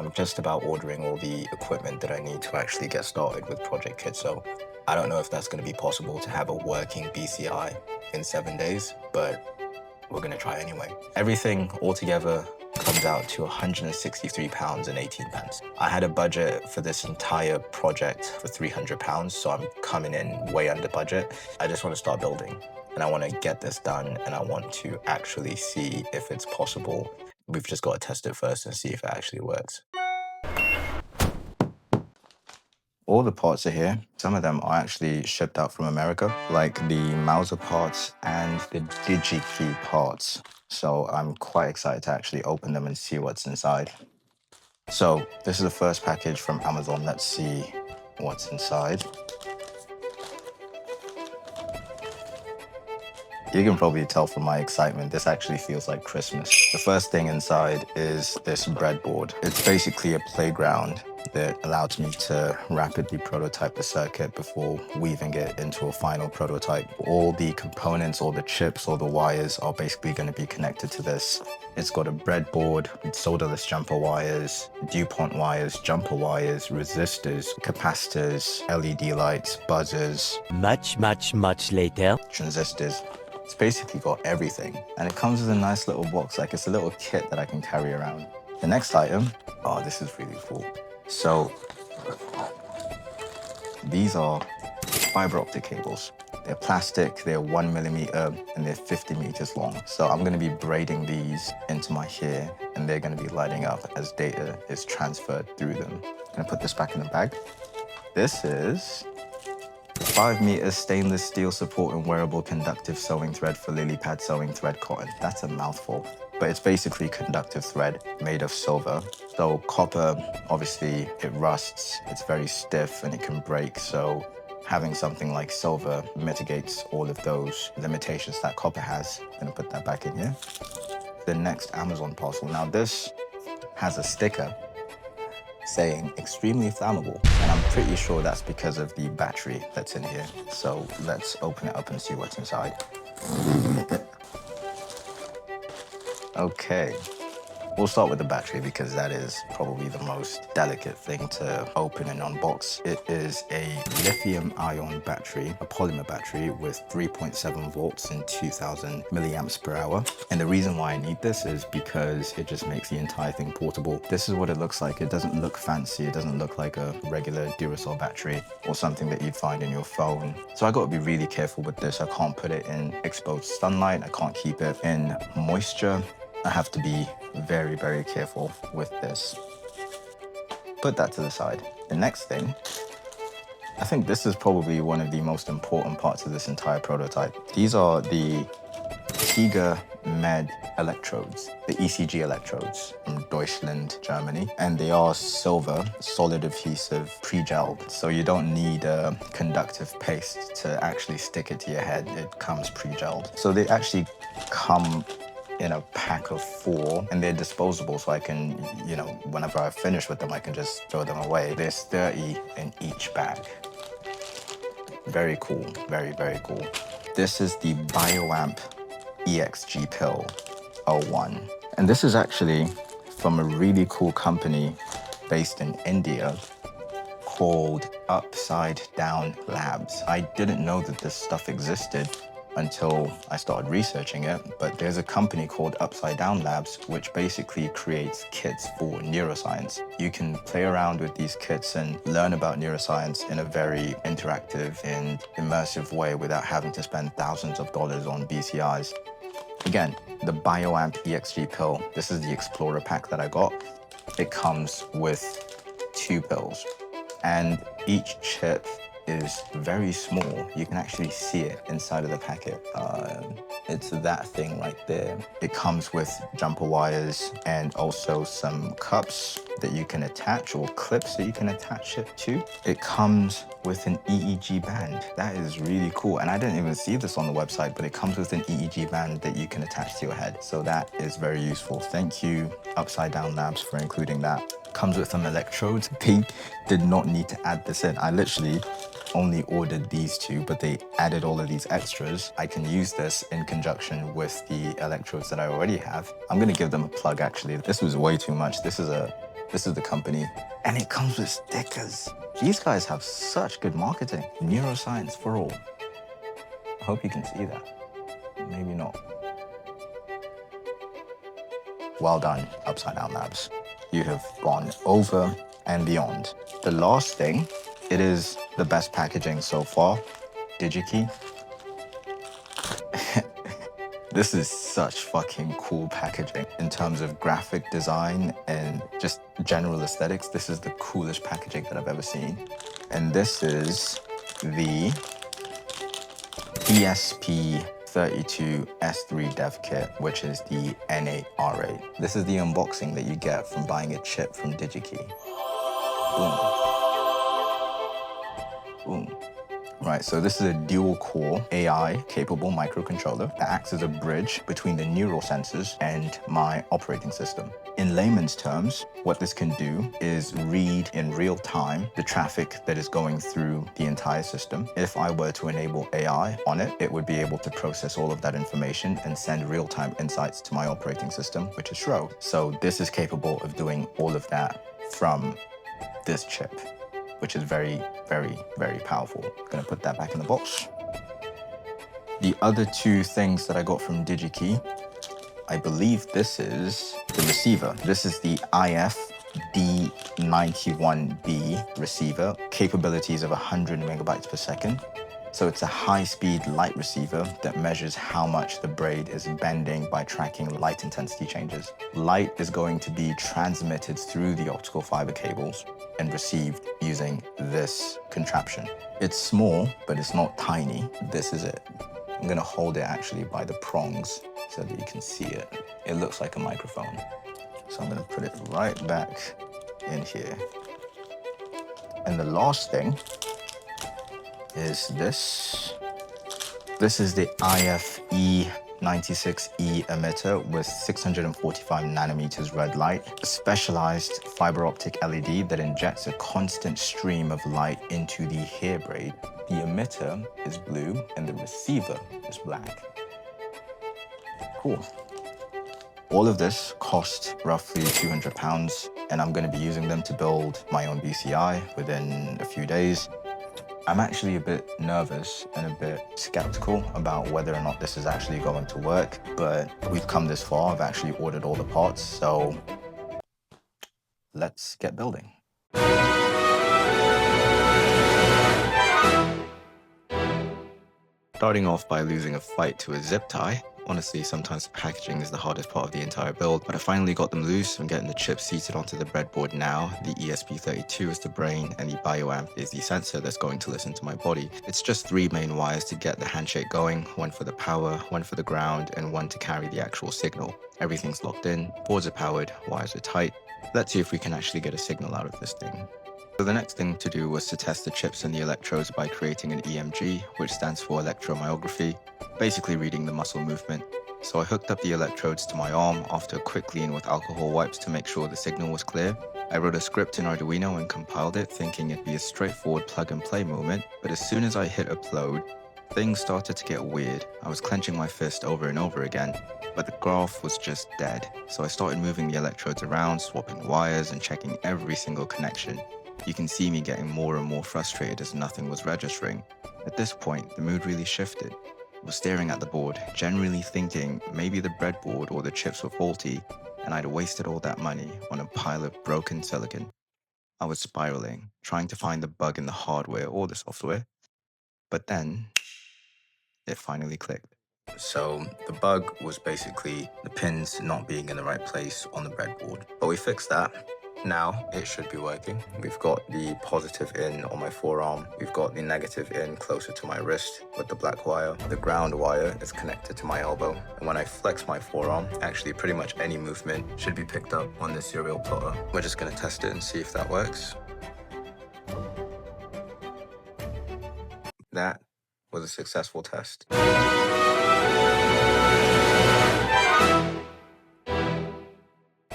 I'm just about ordering all the equipment that I need to actually get started with Project Kitso. I don't know if that's going to be possible to have a working BCI in 7 days, but we're going to try anyway. Everything altogether comes out to £163 and 18 pence. I had a budget for this entire project for £300, so I'm coming in way under budget. I just want to start building and I want to get this done and I want to actually see if it's possible. We've just got to test it first and see if it actually works. All the parts are here. Some of them are actually shipped out from America, like the Mauser parts and the DigiKey parts. So I'm quite excited to actually open them and see what's inside. So this is the first package from Amazon. Let's see what's inside. You can probably tell from my excitement, this actually feels like Christmas. The first thing inside is this breadboard. It's basically a playground that allows me to rapidly prototype the circuit before weaving it into a final prototype. All the components, all the chips, all the wires are basically going to be connected to this. It's got a breadboard, solderless jumper wires, DuPont wires, jumper wires, resistors, capacitors, LED lights, buzzers. Much later. Transistors. It's basically got everything. And it comes with a nice little box, like it's a little kit that I can carry around. The next item, oh, this is really cool. So these are fiber optic cables. They're plastic, they're 1 millimeter, and they're 50 meters long. So I'm gonna be braiding these into my hair, and they're gonna be lighting up as data is transferred through them. I'm gonna put this back in the bag. This is 5 meters stainless steel support and wearable conductive sewing thread for lily pad sewing thread cotton. That's a mouthful, but it's basically conductive thread made of silver. So copper, obviously it rusts, it's very stiff and it can break. So having something like silver mitigates all of those limitations that copper has. I'm gonna put that back in here. The next Amazon parcel. Now this has a sticker saying extremely flammable, and I'm pretty sure that's because of the battery that's in here. So let's open it up and see what's inside. Okay, we'll start with the battery because that is probably the most delicate thing to open and unbox. It is a lithium-ion battery, a polymer battery with 3.7 volts and 2000 milliamps per hour. And the reason why I need this is because it just makes the entire thing portable. This is what it looks like. It doesn't look fancy. It doesn't look like a regular Duracell battery or something that you'd find in your phone. So I got to be really careful with this. I can't put it in exposed sunlight. I can't keep it in moisture. I have to be very, very careful with this. Put that to the side. The next thing, I think this is probably one of the most important parts of this entire prototype. These are the Tiger Med electrodes, the ECG electrodes from Deutschland, Germany. And they are silver, solid adhesive, pre-gelled. So you don't need a conductive paste to actually stick it to your head. It comes pre-gelled. So they actually come in a pack of 4, and they're disposable, so I can, you know, whenever I finish with them, I can just throw them away. There's 30 in each bag. Very cool, very, very cool. This is the BioAmp EXG pill 01. And this is actually from a really cool company based in India called Upside Down Labs. I didn't know that this stuff existed until I started researching it, but there's a company called Upside Down Labs which basically creates kits for neuroscience. You can play around with these kits and learn about neuroscience in a very interactive and immersive way without having to spend thousands of dollars on BCIs. Again, the BioAmp EXG pill, this is the Explorer pack that I got. It comes with 2 pills, and each chip is very small. You can actually see it inside of the packet. It's that thing right there. It comes with jumper wires and also some cups that you can attach, or clips that you can attach it to. It comes with an EEG band. That is really cool. And I didn't even see this on the website, but it comes with an EEG band that you can attach to your head. So that is very useful. Thank you, Upside Down Labs, for including that. Comes with some electrodes. They did not need to add this in. I literally only ordered these 2, but they added all of these extras. I can use this in conjunction with the electrodes that I already have. I'm gonna give them a plug actually. This was way too much. This is a This is the company, and it comes with stickers. These guys have such good marketing. Neuroscience for all. I hope you can see that. Maybe not. Well done, Upside Down Labs. You have gone over and beyond. The last thing, it is the best packaging so far, DigiKey. This is such fucking cool packaging. In terms of graphic design and just general aesthetics, this is the coolest packaging that I've ever seen. And this is the ESP32S3 dev kit, which is the N8R8. This is the unboxing that you get from buying a chip from DigiKey. Boom. Boom. Right, so this is a dual-core AI-capable microcontroller that acts as a bridge between the neural sensors and my operating system. In layman's terms, what this can do is read in real time the traffic that is going through the entire system. If I were to enable AI on it, it would be able to process all of that information and send real-time insights to my operating system, which is Schro. So this is capable of doing all of that from this chip, which is very, very, very powerful. Gonna put that back in the box. The other two things that I got from DigiKey, I believe this is the receiver. This is the IF-D91B receiver, capabilities of 100 megabytes per second. So it's a high-speed light receiver that measures how much the braid is bending by tracking light intensity changes. Light is going to be transmitted through the optical fiber cables and received using this contraption. It's small, but it's not tiny. This is it. I'm gonna hold it actually by the prongs so that you can see it. It looks like a microphone. So I'm gonna put it right back in here. And the last thing is this. This is the IFE96E emitter with 645 nanometers red light, a specialized fiber optic LED that injects a constant stream of light into the hair braid. The emitter is blue and the receiver is black. Cool. All of this cost roughly £200, and I'm going to be using them to build my own BCI within a few days. I'm actually a bit nervous and a bit skeptical about whether or not this is actually going to work, but we've come this far. I've actually ordered all the parts, so let's get building. Starting off by losing a fight to a zip tie. Honestly, sometimes packaging is the hardest part of the entire build, but I finally got them loose. I'm getting the chips seated onto the breadboard now. The ESP32 is the brain, and the bioamp is the sensor that's going to listen to my body. It's just 3 main wires to get the handshake going, one for the power, one for the ground, and one to carry the actual signal. Everything's locked in, boards are powered, wires are tight. Let's see if we can actually get a signal out of this thing. So the next thing to do was to test the chips and the electrodes by creating an EMG, which stands for electromyography, basically reading the muscle movement. So I hooked up the electrodes to my arm after a quick clean with alcohol wipes to make sure the signal was clear. I wrote a script in Arduino and compiled it, thinking it'd be a straightforward plug and play moment, but as soon as I hit upload, things started to get weird. I was clenching my fist over and over again, but the graph was just dead. So I started moving the electrodes around, swapping wires and checking every single connection. You can see me getting more and more frustrated as nothing was registering. At this point, the mood really shifted. I was staring at the board, generally thinking maybe the breadboard or the chips were faulty, and I'd wasted all that money on a pile of broken silicon. I was spiraling, trying to find the bug in the hardware or the software, but then it finally clicked. So the bug was basically the pins not being in the right place on the breadboard, but we fixed that. Now it should be working. We've got the positive in on my forearm. We've got the negative in closer to my wrist with the black wire. The ground wire is connected to my elbow. And when I flex my forearm, actually pretty much any movement should be picked up on the serial plotter. We're just gonna test it and see if that works. That was a successful test.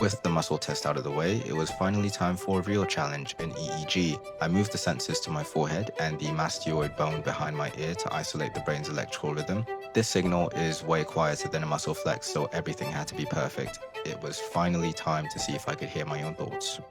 With the muscle test out of the way, it was finally time for a real challenge, an EEG. I moved the sensors to my forehead and the mastoid bone behind my ear to isolate the brain's electrical rhythm. This signal is way quieter than a muscle flex, so everything had to be perfect. It was finally time to see if I could hear my own thoughts.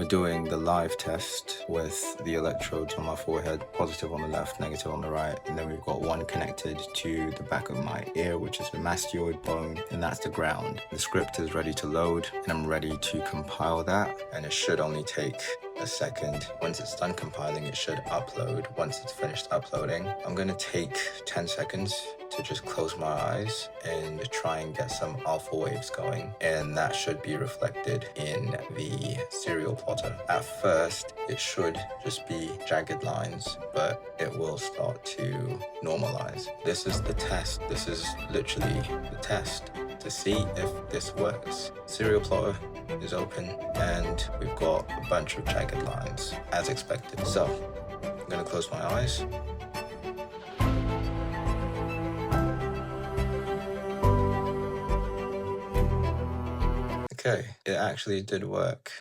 We're doing the live test with the electrodes on my forehead, positive on the left, negative on the right, and then we've got one connected to the back of my ear, which is the mastoid bone, and that's the ground. The script is ready to load, and I'm ready to compile that, and it should only take a second. Once it's done compiling, it should upload. Once it's finished uploading, I'm gonna take 10 seconds to just close my eyes and try and get some alpha waves going, and that should be reflected in the serial plotter. At first, it should just be jagged lines, but it will start to normalize. This is the test. This is literally the test to see if this works. Serial plotter is open, and we've got a bunch of jagged lines as expected. So I'm gonna close my eyes. Okay, it actually did work.